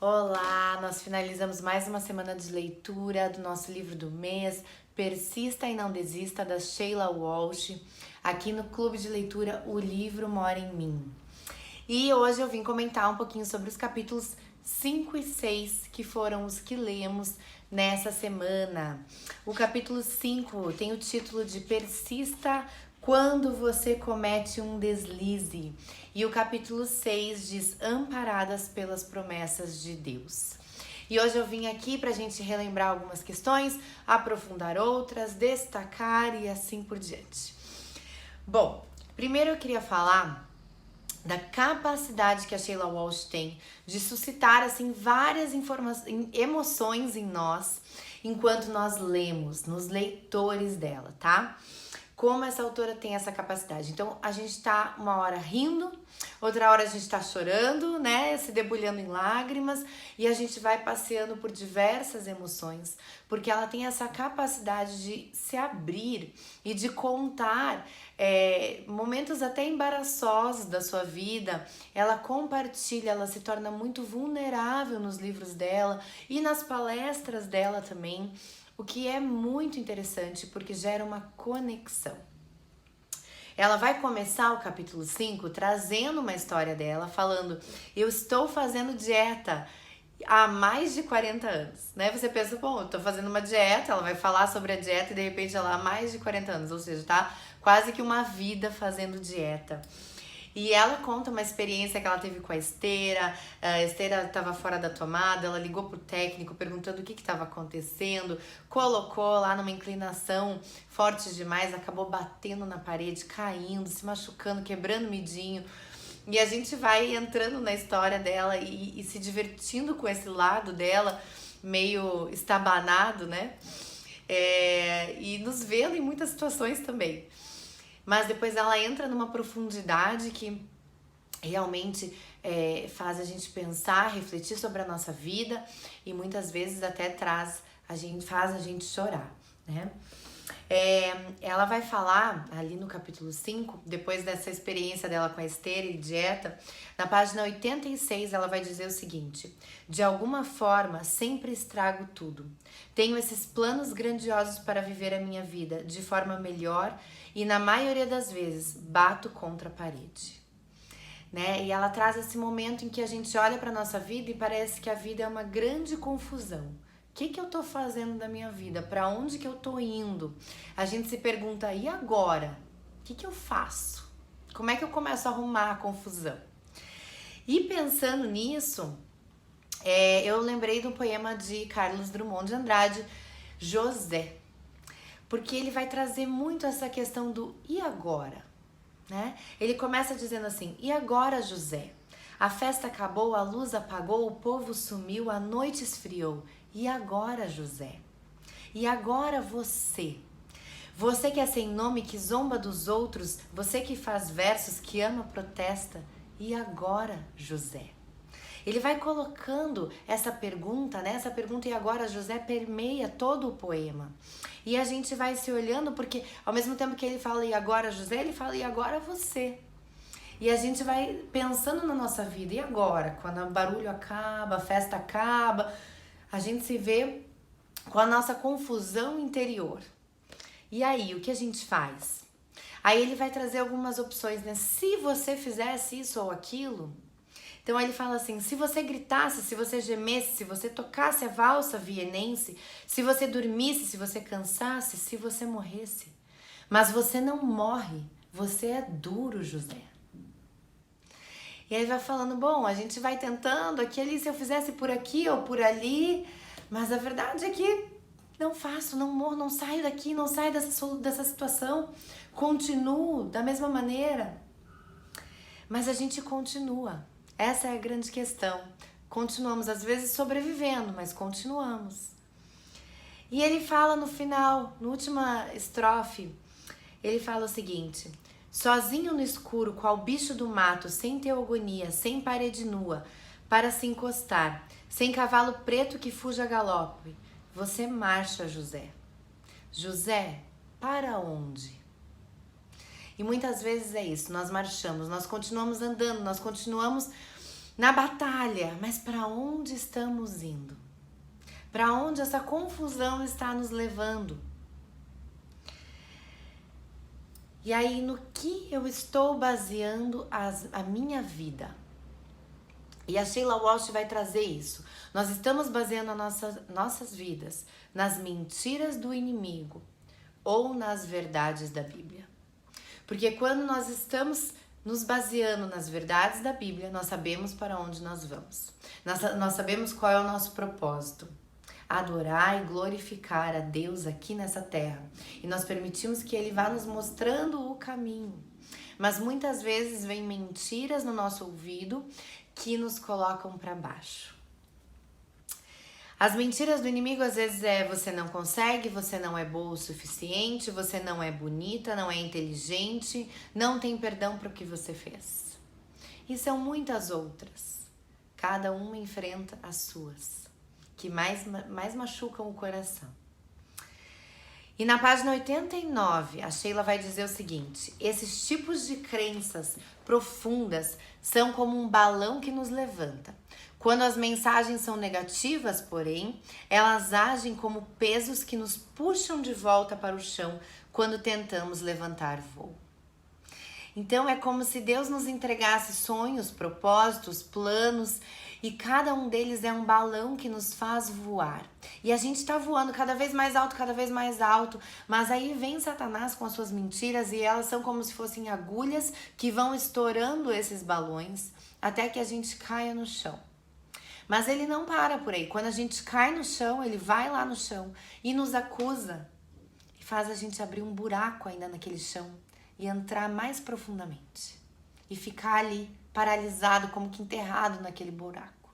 Olá, nós finalizamos mais uma semana de leitura do nosso livro do mês, Persista e Não Desista, da Sheila Walsh, aqui no Clube de Leitura O Livro Mora em Mim. E hoje eu vim comentar um pouquinho sobre os capítulos 5 e 6, que foram os que lemos nessa semana. O capítulo 5 tem o título de Persista quando você comete um deslize. E o capítulo 6 diz Amparadas pelas promessas de Deus. E hoje eu vim aqui para a gente relembrar algumas questões, aprofundar outras, destacar e assim por diante. Bom, primeiro eu queria falar da capacidade que a Sheila Walsh tem de suscitar assim várias emoções em nós enquanto nós lemos, nos leitores dela, tá? Como essa autora tem essa capacidade. Então, a gente tá uma hora rindo, outra hora a gente tá chorando, né? Se debulhando em lágrimas, e a gente vai passeando por diversas emoções, porque ela tem essa capacidade de se abrir e de contar momentos até embaraçosos da sua vida. Ela compartilha, ela se torna muito vulnerável nos livros dela e nas palestras dela também. O que é muito interessante porque gera uma conexão. Ela vai começar o capítulo 5 trazendo uma história dela, falando: eu estou fazendo dieta há mais de 40 anos, né? Você pensa, bom, eu tô fazendo uma dieta, ela vai falar sobre a dieta e de repente ela há mais de 40 anos, ou seja, tá quase que uma vida fazendo dieta. E ela conta uma experiência que ela teve com a esteira estava fora da tomada, ela ligou pro técnico perguntando o que estava acontecendo, colocou lá numa inclinação forte demais, acabou batendo na parede, caindo, se machucando, quebrando o midinho. E a gente vai entrando na história dela e se divertindo com esse lado dela, meio estabanado, né? E nos vendo em muitas situações também. Mas depois ela entra numa profundidade que realmente faz a gente pensar, refletir sobre a nossa vida e muitas vezes até faz a gente chorar, né? Ela vai falar ali no capítulo 5, depois dessa experiência dela com a esteira e dieta, na página 86 ela vai dizer o seguinte: de alguma forma sempre estrago tudo. Tenho esses planos grandiosos para viver a minha vida de forma melhor e na maioria das vezes bato contra a parede. Né? E ela traz esse momento em que a gente olha para nossa vida e parece que a vida é uma grande confusão. O que eu tô fazendo da minha vida? Para onde que eu tô indo? A gente se pergunta, e agora? O que eu faço? Como é que eu começo a arrumar a confusão? E pensando nisso, eu lembrei do poema de Carlos Drummond de Andrade, José. Porque ele vai trazer muito essa questão do e agora? Né? Ele começa dizendo assim, e agora, José? A festa acabou, a luz apagou, o povo sumiu, a noite esfriou. E agora, José? E agora você? Você que é sem nome, que zomba dos outros, você que faz versos, que ama, protesta. E agora, José? Ele vai colocando essa pergunta, né? Essa pergunta e agora, José, permeia todo o poema. E a gente vai se olhando porque ao mesmo tempo que ele fala e agora, José, ele fala e agora você. E a gente vai pensando na nossa vida, e agora? Quando o barulho acaba, a festa acaba, a gente se vê com a nossa confusão interior. E aí, o que a gente faz? Aí ele vai trazer algumas opções, né? Se você fizesse isso ou aquilo. Então ele fala assim, se você gritasse, se você gemesse, se você tocasse a valsa vienense, se você dormisse, se você cansasse, se você morresse. Mas você não morre, você é duro, José. E aí vai falando, bom, a gente vai tentando aqui ali, se eu fizesse por aqui ou por ali, mas a verdade é que não faço, não morro, não saio daqui, não saio dessa situação, continuo da mesma maneira. Mas a gente continua, essa é a grande questão. Continuamos, às vezes sobrevivendo, mas continuamos. E ele fala no final, na última estrofe, ele fala o seguinte: sozinho no escuro, qual bicho do mato, sem teogonia, sem parede nua, para se encostar, sem cavalo preto que fuja a galope, você marcha, José. José, para onde? E muitas vezes é isso, nós marchamos, nós continuamos andando, nós continuamos na batalha, mas para onde estamos indo? Para onde essa confusão está nos levando? E aí, no que eu estou baseando a minha vida? E a Sheila Walsh vai trazer isso. Nós estamos baseando nossas vidas nas mentiras do inimigo ou nas verdades da Bíblia. Porque quando nós estamos nos baseando nas verdades da Bíblia, nós sabemos para onde nós vamos. Nós sabemos qual é o nosso propósito. Adorar e glorificar a Deus aqui nessa terra. E nós permitimos que Ele vá nos mostrando o caminho. Mas muitas vezes vem mentiras no nosso ouvido que nos colocam para baixo. As mentiras do inimigo às vezes é: você não consegue, você não é boa o suficiente, você não é bonita, não é inteligente, não tem perdão para o que você fez. E são muitas outras. Cada uma enfrenta as suas, que mais machucam o coração. E na página 89, a Sheila vai dizer o seguinte: esses tipos de crenças profundas são como um balão que nos levanta. Quando as mensagens são negativas, porém, elas agem como pesos que nos puxam de volta para o chão quando tentamos levantar voo. Então é como se Deus nos entregasse sonhos, propósitos, planos, e cada um deles é um balão que nos faz voar. E a gente está voando cada vez mais alto, mas aí vem Satanás com as suas mentiras e elas são como se fossem agulhas que vão estourando esses balões até que a gente caia no chão. Mas ele não para por aí. Quando a gente cai no chão, ele vai lá no chão e nos acusa e faz a gente abrir um buraco ainda naquele chão e entrar mais profundamente e ficar ali paralisado, como que enterrado naquele buraco.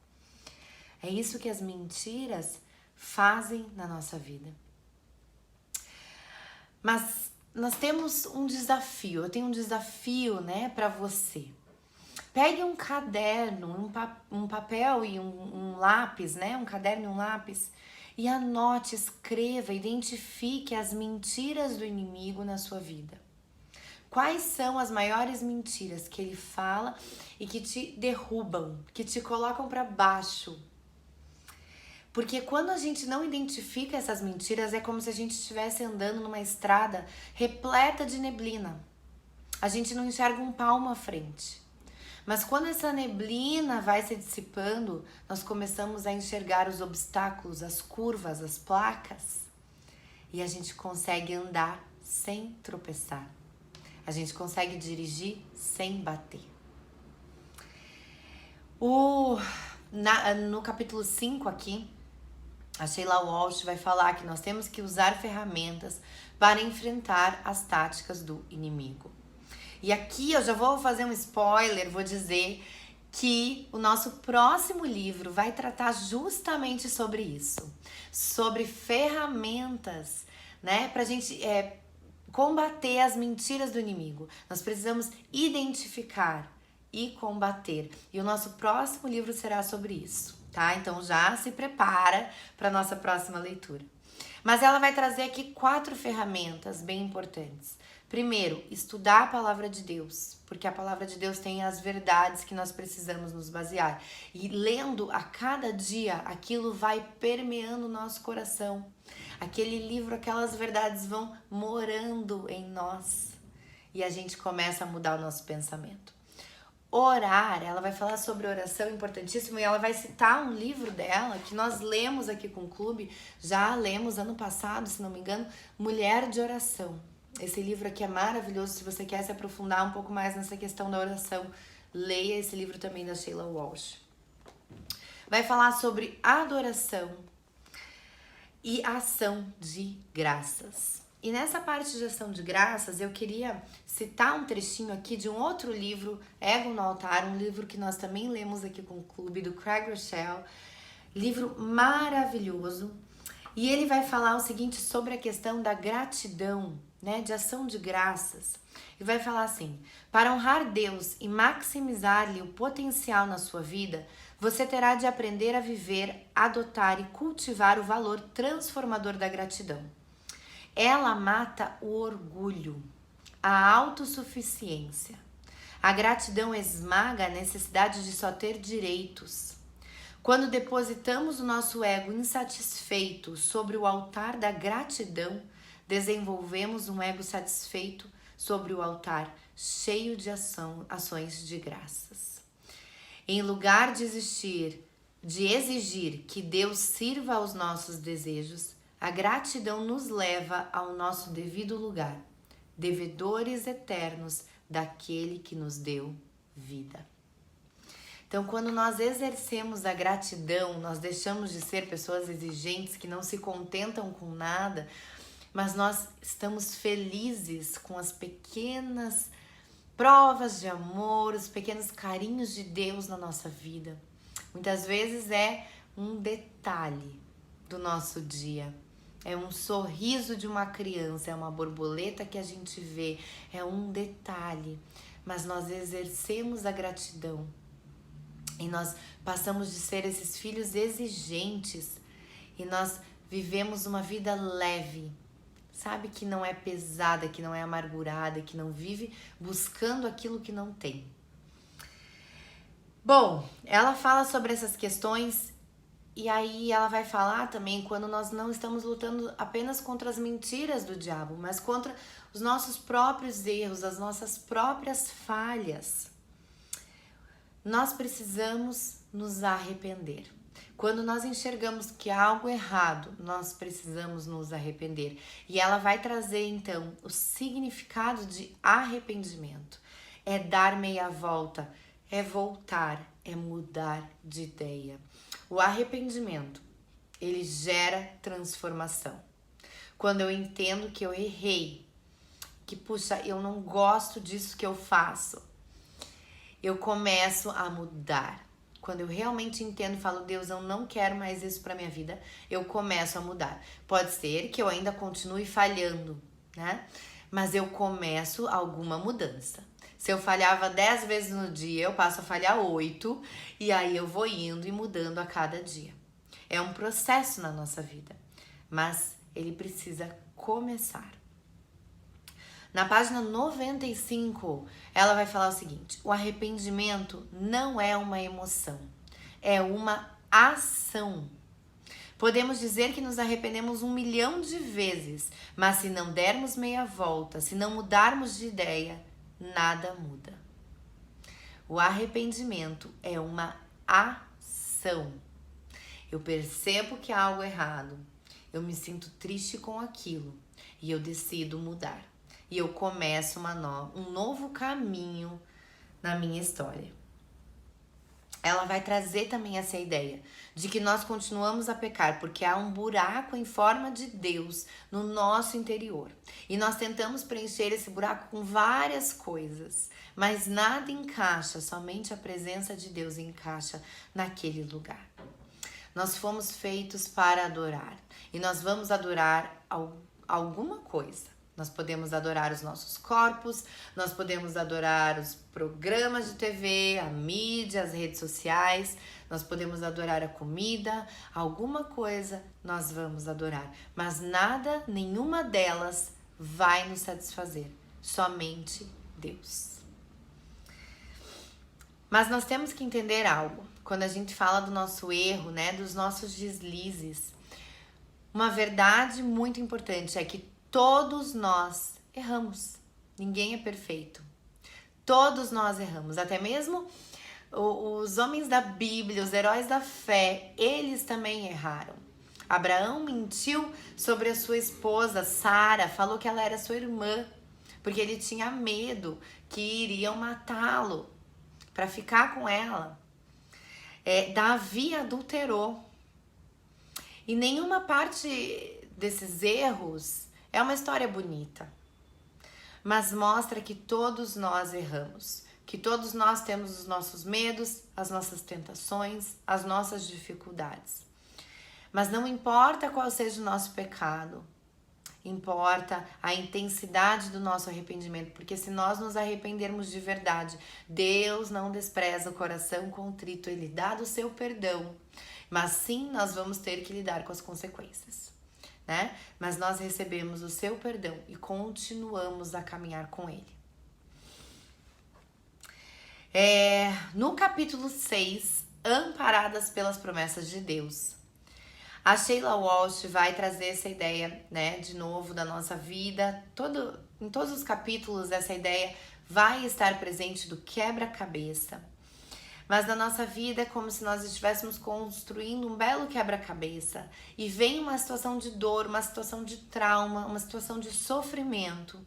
É isso que as mentiras fazem na nossa vida. Mas nós temos um desafio. Eu tenho um desafio, para você. Pegue um caderno, um papel e um lápis, um caderno e um lápis, e anote, escreva, identifique as mentiras do inimigo na sua vida. Quais são as maiores mentiras que ele fala e que te derrubam, que te colocam para baixo? Porque quando a gente não identifica essas mentiras, é como se a gente estivesse andando numa estrada repleta de neblina. A gente não enxerga um palmo à frente. Mas quando essa neblina vai se dissipando, nós começamos a enxergar os obstáculos, as curvas, as placas. E a gente consegue andar sem tropeçar. A gente consegue dirigir sem bater. No capítulo 5 aqui, a Sheila Walsh vai falar que nós temos que usar ferramentas para enfrentar as táticas do inimigo. E aqui eu já vou fazer um spoiler, vou dizer que o nosso próximo livro vai tratar justamente sobre isso. Sobre ferramentas, pra gente combater as mentiras do inimigo. Nós precisamos identificar e combater. E o nosso próximo livro será sobre isso, tá? Então já se prepara para a nossa próxima leitura. Mas ela vai trazer aqui 4 ferramentas bem importantes. Primeiro, estudar a palavra de Deus, porque a palavra de Deus tem as verdades que nós precisamos nos basear. E lendo a cada dia, aquilo vai permeando o nosso coração. Aquele livro, aquelas verdades vão morando em nós. E a gente começa a mudar o nosso pensamento. Orar, ela vai falar sobre oração, importantíssimo, e ela vai citar um livro dela que nós lemos aqui com o clube, já lemos ano passado, se não me engano, Mulher de Oração. Esse livro aqui é maravilhoso. Se você quer se aprofundar um pouco mais nessa questão da oração, leia esse livro também da Sheila Walsh. Vai falar sobre adoração e ação de graças. E nessa parte de ação de graças, eu queria citar um trechinho aqui de um outro livro, Ego no Altar, um livro que nós também lemos aqui com o clube, do Craig Rochelle. Livro maravilhoso. E ele vai falar o seguinte sobre a questão da gratidão, de ação de graças. E vai falar assim: para honrar Deus e maximizar-lhe o potencial na sua vida, você terá de aprender a viver, adotar e cultivar o valor transformador da gratidão. Ela mata o orgulho, a autossuficiência, A gratidão esmaga a necessidade de só ter direitos. Quando depositamos o nosso ego insatisfeito sobre o altar da gratidão, desenvolvemos um ego satisfeito sobre o altar cheio de ações de graças. Em lugar de exigir que Deus sirva aos nossos desejos, a gratidão nos leva ao nosso devido lugar, devedores eternos daquele que nos deu vida. Então, quando nós exercemos a gratidão, nós deixamos de ser pessoas exigentes que não se contentam com nada, mas nós estamos felizes com as pequenas provas de amor, os pequenos carinhos de Deus na nossa vida. Muitas vezes é um detalhe do nosso dia, é um sorriso de uma criança, é uma borboleta que a gente vê, é um detalhe, mas nós exercemos a gratidão. E nós passamos de ser esses filhos exigentes e nós vivemos uma vida leve, sabe? Que não é pesada, que não é amargurada, que não vive buscando aquilo que não tem. Bom, ela fala sobre essas questões e aí ela vai falar também quando nós não estamos lutando apenas contra as mentiras do diabo, mas contra os nossos próprios erros, as nossas próprias falhas. Nós precisamos nos arrepender. Quando nós enxergamos que há algo errado, nós precisamos nos arrepender. E ela vai trazer então o significado de arrependimento. É dar meia volta, é voltar, é mudar de ideia. O arrependimento, ele gera transformação. Quando eu entendo que eu errei, que puxa, eu não gosto disso que eu faço, eu começo a mudar. Quando eu realmente entendo e falo, Deus, eu não quero mais isso para minha vida, eu começo a mudar. Pode ser que eu ainda continue falhando, né? Mas eu começo alguma mudança. Se eu falhava 10 vezes no dia, eu passo a falhar 8, e aí eu vou indo e mudando a cada dia. É um processo na nossa vida, mas ele precisa começar. Na página 95, ela vai falar o seguinte: o arrependimento não é uma emoção, é uma ação. Podemos dizer que nos arrependemos 1 milhão de vezes, mas se não dermos meia volta, se não mudarmos de ideia, nada muda. O arrependimento é uma ação. Eu percebo que há algo errado, eu me sinto triste com aquilo e eu decido mudar. E eu começo um novo caminho na minha história. Ela vai trazer também essa ideia de que nós continuamos a pecar porque há um buraco em forma de Deus no nosso interior. E nós tentamos preencher esse buraco com várias coisas, mas nada encaixa, somente a presença de Deus encaixa naquele lugar. Nós fomos feitos para adorar e nós vamos adorar alguma coisa. Nós podemos adorar os nossos corpos, nós podemos adorar os programas de TV, a mídia, as redes sociais, nós podemos adorar a comida, alguma coisa nós vamos adorar. Mas nada, nenhuma delas vai nos satisfazer, somente Deus. Mas nós temos que entender algo, quando a gente fala do nosso erro, né, dos nossos deslizes. Uma verdade muito importante é que todos nós erramos, ninguém é perfeito. Todos nós erramos, até mesmo os homens da Bíblia, os heróis da fé, eles também erraram. Abraão mentiu sobre a sua esposa, Sara, falou que ela era sua irmã, porque ele tinha medo que iriam matá-lo para ficar com ela. Davi adulterou. E nenhuma parte desses erros é uma história bonita, mas mostra que todos nós erramos, que todos nós temos os nossos medos, as nossas tentações, as nossas dificuldades. Mas não importa qual seja o nosso pecado, importa a intensidade do nosso arrependimento, porque se nós nos arrependermos de verdade, Deus não despreza o coração contrito, Ele dá o seu perdão, mas sim nós vamos ter que lidar com as consequências. Né? Mas nós recebemos o seu perdão e continuamos a caminhar com ele. No capítulo 6, Amparadas pelas Promessas de Deus, a Sheila Walsh vai trazer essa ideia, né, de novo, da nossa vida. Em todos os capítulos, essa ideia vai estar presente do quebra-cabeça. Mas na nossa vida é como se nós estivéssemos construindo um belo quebra-cabeça e vem uma situação de dor, uma situação de trauma, uma situação de sofrimento.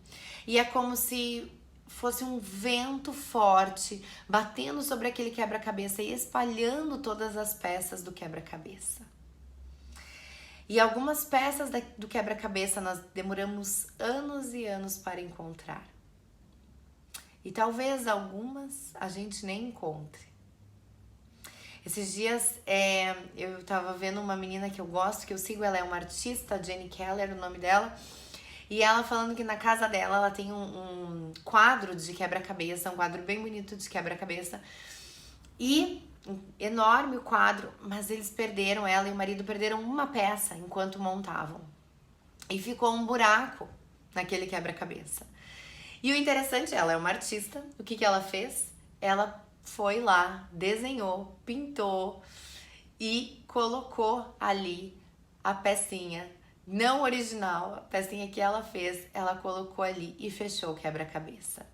E é como se fosse um vento forte batendo sobre aquele quebra-cabeça e espalhando todas as peças do quebra-cabeça. E algumas peças do quebra-cabeça nós demoramos anos e anos para encontrar. E talvez algumas a gente nem encontre. Esses dias eu tava vendo uma menina que eu gosto, que eu sigo, ela é uma artista, Jenny Keller, o nome dela. E ela falando que na casa dela ela tem um quadro de quebra-cabeça, um quadro bem bonito de quebra-cabeça. E enorme o quadro, mas eles perderam, ela e o marido perderam uma peça enquanto montavam. E ficou um buraco naquele quebra-cabeça. E o interessante, ela é uma artista, o que ela fez? Ela foi lá, desenhou, pintou e colocou ali a pecinha não original, a pecinha que ela fez, ela colocou ali e fechou o quebra-cabeça.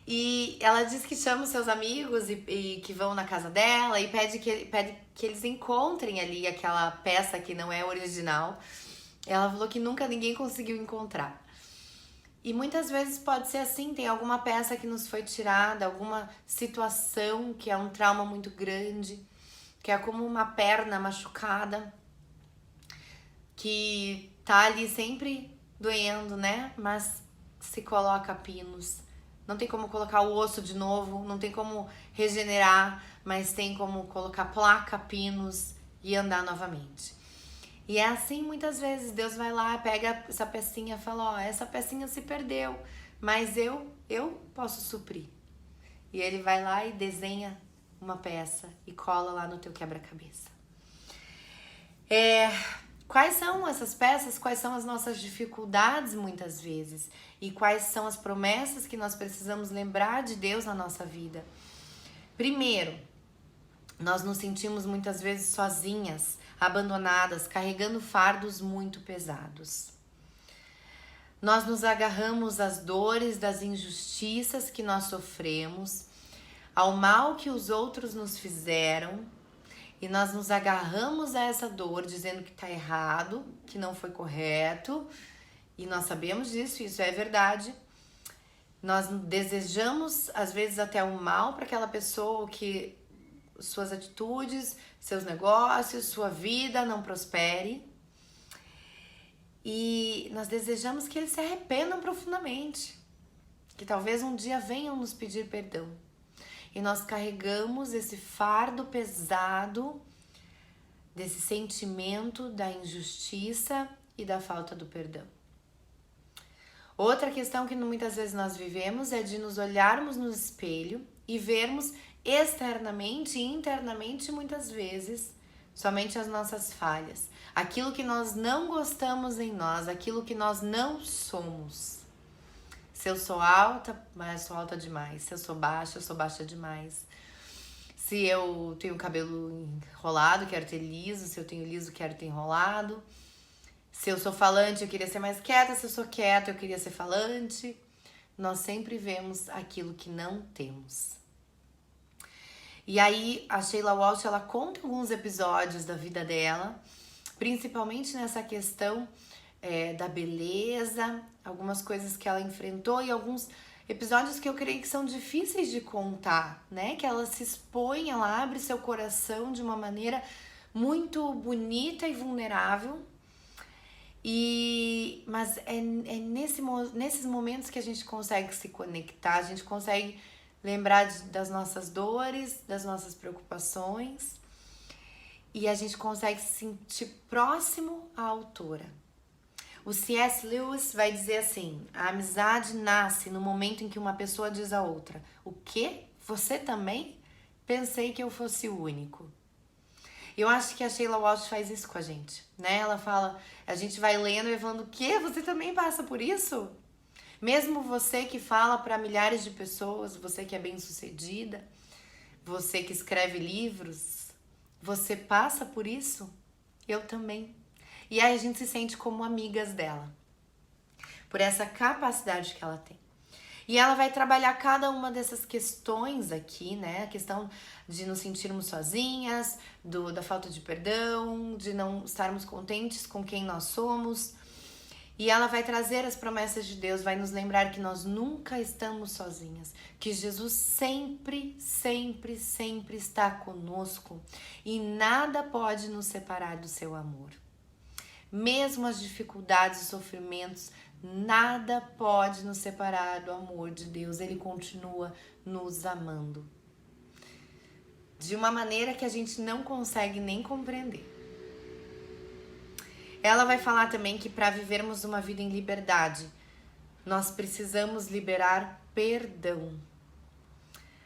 E ela diz que chama os seus amigos e que vão na casa dela e pede que eles encontrem ali aquela peça que não é original. Ela falou que nunca ninguém conseguiu encontrar. E muitas vezes pode ser assim, tem alguma peça que nos foi tirada, alguma situação que é um trauma muito grande, que é como uma perna machucada, que tá ali sempre doendo, né? Mas se coloca pinos. Não tem como colocar o osso de novo, não tem como regenerar, mas tem como colocar placa, pinos e andar novamente. E é assim muitas vezes, Deus vai lá, pega essa pecinha e fala, ó, essa pecinha se perdeu, mas eu posso suprir. E ele vai lá e desenha uma peça e cola lá no teu quebra-cabeça. Quais são essas peças? Quais são as nossas dificuldades muitas vezes? E quais são as promessas que nós precisamos lembrar de Deus na nossa vida? Primeiro, nós nos sentimos muitas vezes sozinhas, abandonadas, carregando fardos muito pesados. Nós nos agarramos às dores das injustiças que nós sofremos, ao mal que os outros nos fizeram, e nós nos agarramos a essa dor dizendo que está errado, que não foi correto, e nós sabemos disso, isso é verdade. Nós desejamos, às vezes, até o mal para aquela pessoa, que suas atitudes, seus negócios, sua vida não prospere. E nós desejamos que eles se arrependam profundamente, que talvez um dia venham nos pedir perdão. E nós carregamos esse fardo pesado desse sentimento da injustiça e da falta do perdão. Outra questão que muitas vezes nós vivemos é de nos olharmos no espelho e vermos externamente e internamente muitas vezes somente as nossas falhas, aquilo que nós não gostamos em nós, aquilo que nós não somos. Se eu sou alta, mas eu sou alta demais. Se eu sou baixa demais. Se eu tenho cabelo enrolado, quero ter liso. Se eu tenho liso, quero ter enrolado. Se eu sou falante, eu queria ser mais quieta. Se eu sou quieta, eu queria ser falante. Nós sempre vemos aquilo que não temos. E aí, a Sheila Walsh, ela conta alguns episódios da vida dela, principalmente nessa questão da beleza, algumas coisas que ela enfrentou e alguns episódios que eu creio que são difíceis de contar, né? Que ela se expõe, ela abre seu coração de uma maneira muito bonita e vulnerável. Mas é nesses momentos que a gente consegue se conectar, a gente consegue lembrar das nossas dores, das nossas preocupações, e a gente consegue se sentir próximo à autora. O C.S. Lewis vai dizer assim: a amizade nasce no momento em que uma pessoa diz à outra: o quê? Você também? Pensei que eu fosse o único. Eu acho que a Sheila Walsh faz isso com a gente, né? Ela fala, a gente vai lendo e falando: o quê? Você também passa por isso? Mesmo você que fala para milhares de pessoas, você que é bem-sucedida, você que escreve livros, você passa por isso? Eu também. E aí a gente se sente como amigas dela, por essa capacidade que ela tem. E ela vai trabalhar cada uma dessas questões aqui, né? A questão de nos sentirmos sozinhas, da falta de perdão, de não estarmos contentes com quem nós somos. E ela vai trazer as promessas de Deus, vai nos lembrar que nós nunca estamos sozinhas, que Jesus sempre, sempre, sempre está conosco e nada pode nos separar do seu amor. Mesmo as dificuldades e sofrimentos, nada pode nos separar do amor de Deus. Ele continua nos amando de uma maneira que a gente não consegue nem compreender. Ela vai falar também que para vivermos uma vida em liberdade, nós precisamos liberar perdão.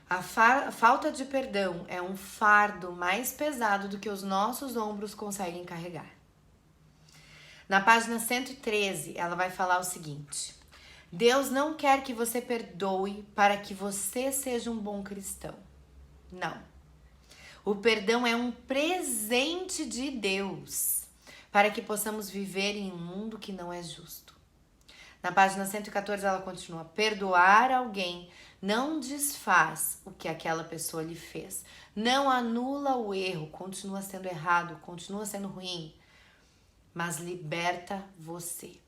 A falta de perdão é um fardo mais pesado do que os nossos ombros conseguem carregar. Na página 113, ela vai falar o seguinte: Deus não quer que você perdoe para que você seja um bom cristão. Não. O perdão é um presente de Deus para que possamos viver em um mundo que não é justo. Na página 114, ela continua: perdoar alguém não desfaz o que aquela pessoa lhe fez. Não anula o erro, continua sendo errado, continua sendo ruim, mas liberta você.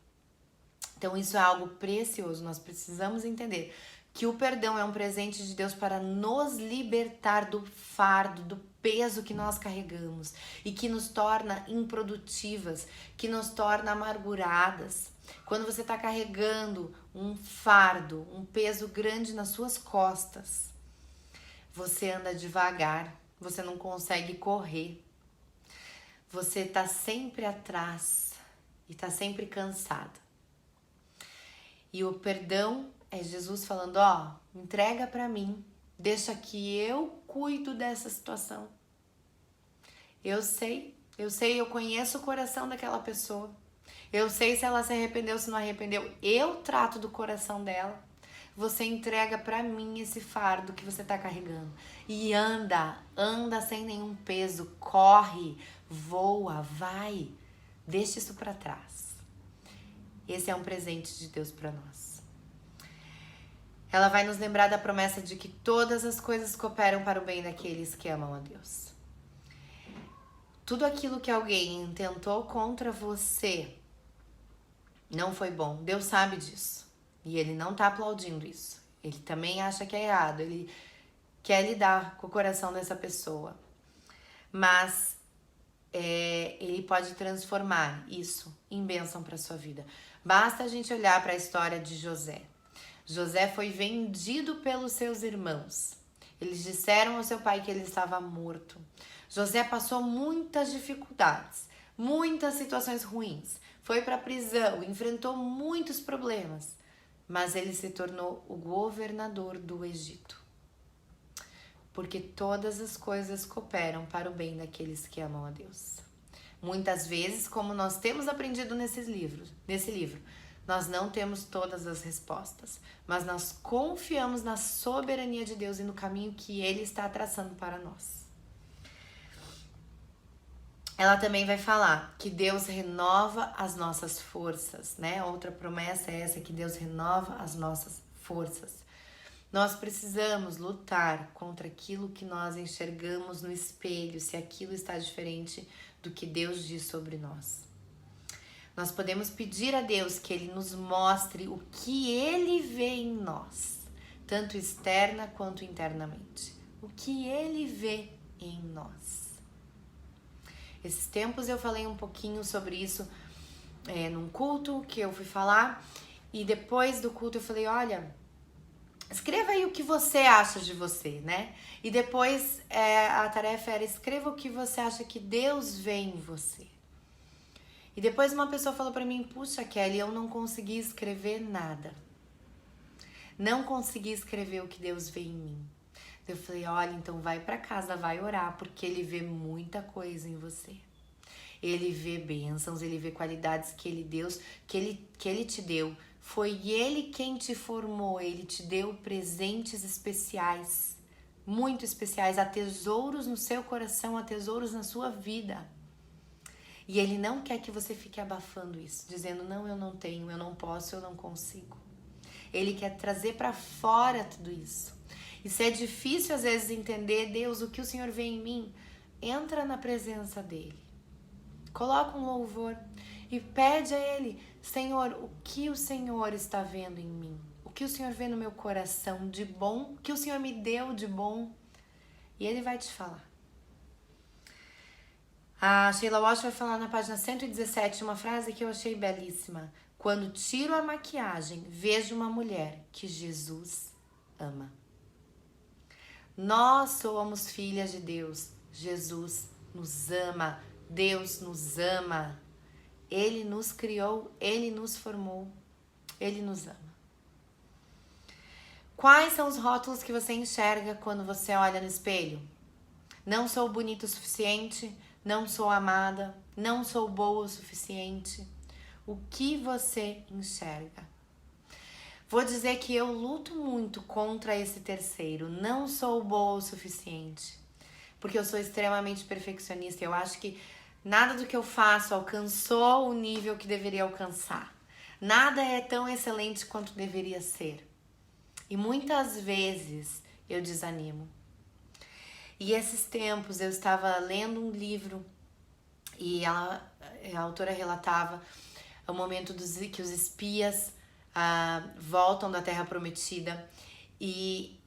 Então isso é algo precioso, nós precisamos entender que o perdão é um presente de Deus para nos libertar do fardo, do peso que nós carregamos e que nos torna improdutivas, que nos torna amarguradas. Quando você está carregando um fardo, um peso grande nas suas costas, você anda devagar, você não consegue correr, você está sempre atrás e está sempre cansada. E o perdão é Jesus falando: ó, entrega para mim, deixa que eu cuido dessa situação. Eu sei, eu conheço o coração daquela pessoa. Eu sei se ela se arrependeu, se não arrependeu. Eu trato do coração dela. Você entrega para mim esse fardo que você tá carregando. E anda sem nenhum peso, corre, voa, vai. Deixa isso para trás. Esse é um presente de Deus para nós. Ela vai nos lembrar da promessa de que todas as coisas cooperam para o bem daqueles que amam a Deus. Tudo aquilo que alguém tentou contra você não foi bom. Deus sabe disso. E Ele não tá aplaudindo isso. Ele também acha que é errado. Ele quer lidar com o coração dessa pessoa. Mas Ele pode transformar isso em bênção para sua vida. Basta a gente olhar para a história de José. José foi vendido pelos seus irmãos. Eles disseram ao seu pai que ele estava morto. José passou muitas dificuldades, muitas situações ruins. Foi para a prisão, enfrentou muitos problemas. Mas ele se tornou o governador do Egito. Porque todas as coisas cooperam para o bem daqueles que amam a Deus. Muitas vezes, como nós temos aprendido nesse livro, nós não temos todas as respostas, mas nós confiamos na soberania de Deus e no caminho que Ele está traçando para nós. Ela também vai falar que Deus renova as nossas forças, né? Outra promessa é essa, que Deus renova as nossas forças. Nós precisamos lutar contra aquilo que nós enxergamos no espelho, se aquilo está diferente do que Deus diz sobre nós. Nós podemos pedir a Deus que Ele nos mostre o que Ele vê em nós, tanto externa quanto internamente. O que Ele vê em nós. Esses tempos eu falei um pouquinho sobre isso num culto que eu fui falar, e depois do culto eu falei: olha, escreva aí o que você acha de você, né? E depois a tarefa era: escreva o que você acha que Deus vê em você. E depois uma pessoa falou pra mim: puxa, Kelly, eu não consegui escrever nada. Não consegui escrever o que Deus vê em mim. Eu falei: olha, então vai pra casa, vai orar, porque Ele vê muita coisa em você. Ele vê bênçãos, Ele vê qualidades que Ele te deu Foi Ele quem te formou, Ele te deu presentes especiais, muito especiais, há tesouros no seu coração, há tesouros na sua vida. E Ele não quer que você fique abafando isso, dizendo, não, eu não tenho, eu não posso, eu não consigo. Ele quer trazer para fora tudo isso. E se é difícil às vezes entender, Deus, o que o Senhor vê em mim, entra na presença dEle. Coloca um louvor e pede a Ele, Senhor, o que o Senhor está vendo em mim? O que o Senhor vê no meu coração de bom? O que o Senhor me deu de bom? E Ele vai te falar. A Sheila Walsh vai falar na página 117 uma frase que eu achei belíssima. Quando tiro a maquiagem, vejo uma mulher que Jesus ama. Nós somos filhas de Deus. Jesus nos ama. Deus nos ama. Ele nos criou, Ele nos formou, Ele nos ama. Quais são os rótulos que você enxerga quando você olha no espelho? Não sou bonita o suficiente, não sou amada, não sou boa o suficiente. O que você enxerga? Vou dizer que eu luto muito contra esse terceiro, não sou boa o suficiente, porque eu sou extremamente perfeccionista. Eu acho que nada do que eu faço alcançou o nível que deveria alcançar. Nada é tão excelente quanto deveria ser. E muitas vezes eu desanimo. E esses tempos eu estava lendo um livro e a autora relatava o momento que os espias voltam da Terra Prometida e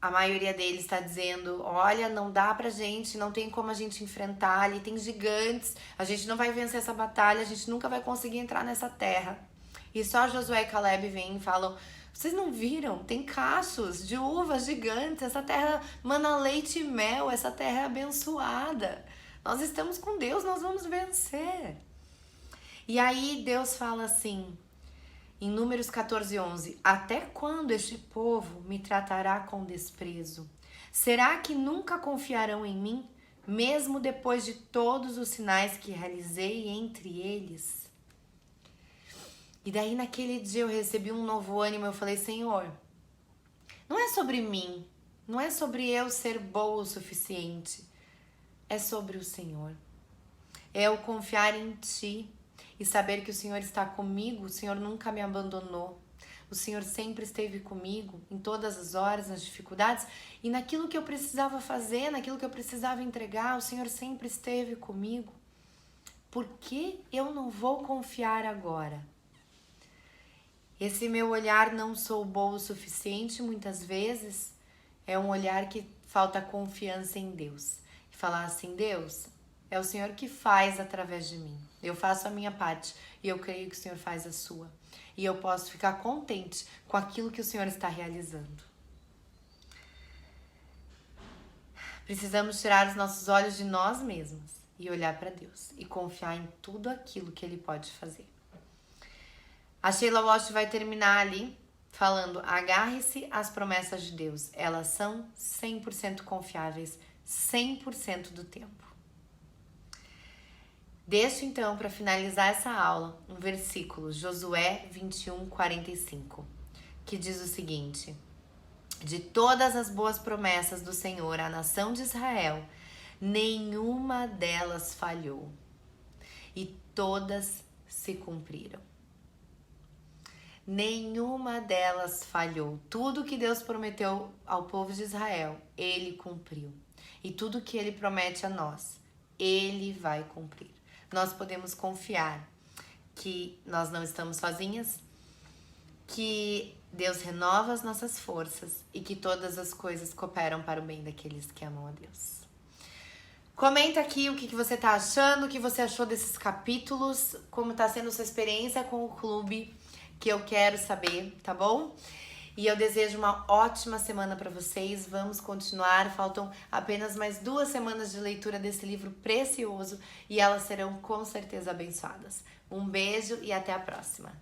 a maioria deles está dizendo, olha, não dá pra gente, não tem como a gente enfrentar, ali tem gigantes, a gente não vai vencer essa batalha, a gente nunca vai conseguir entrar nessa terra. E só Josué e Caleb vêm e falam, vocês não viram? Tem cachos de uvas gigantes, essa terra mana leite e mel, essa terra é abençoada. Nós estamos com Deus, nós vamos vencer. E aí Deus fala assim, em Números 14:11, até quando este povo me tratará com desprezo? Será que nunca confiarão em mim, mesmo depois de todos os sinais que realizei entre eles? E daí naquele dia eu recebi um novo ânimo, eu falei, Senhor, não é sobre mim, não é sobre eu ser boa o suficiente, é sobre o Senhor. É eu confiar em Ti. E saber que o Senhor está comigo, o Senhor nunca me abandonou. O Senhor sempre esteve comigo em todas as horas, nas dificuldades. E naquilo que eu precisava fazer, naquilo que eu precisava entregar, o Senhor sempre esteve comigo. Por que eu não vou confiar agora? Esse meu olhar não sou boa o suficiente, muitas vezes, é um olhar que falta confiança em Deus. E falar assim, Deus, é o Senhor que faz através de mim. Eu faço a minha parte e eu creio que o Senhor faz a sua. E eu posso ficar contente com aquilo que o Senhor está realizando. Precisamos tirar os nossos olhos de nós mesmos e olhar para Deus e confiar em tudo aquilo que Ele pode fazer. A Sheila Walsh vai terminar ali falando, agarre-se às promessas de Deus. Elas são 100% confiáveis, 100% do tempo. Deixo então, para finalizar essa aula, um versículo, Josué 21:45, que diz o seguinte, de todas as boas promessas do Senhor à nação de Israel, nenhuma delas falhou, e todas se cumpriram. Nenhuma delas falhou. Tudo que Deus prometeu ao povo de Israel, Ele cumpriu. E tudo que Ele promete a nós, Ele vai cumprir. Nós podemos confiar que nós não estamos sozinhas, que Deus renova as nossas forças e que todas as coisas cooperam para o bem daqueles que amam a Deus. Comenta aqui o que você está achando, o que você achou desses capítulos, como está sendo sua experiência com o clube, que eu quero saber, tá bom? E eu desejo uma ótima semana para vocês. Vamos continuar. Faltam apenas mais 2 semanas de leitura desse livro precioso e elas serão com certeza abençoadas. Um beijo e até a próxima.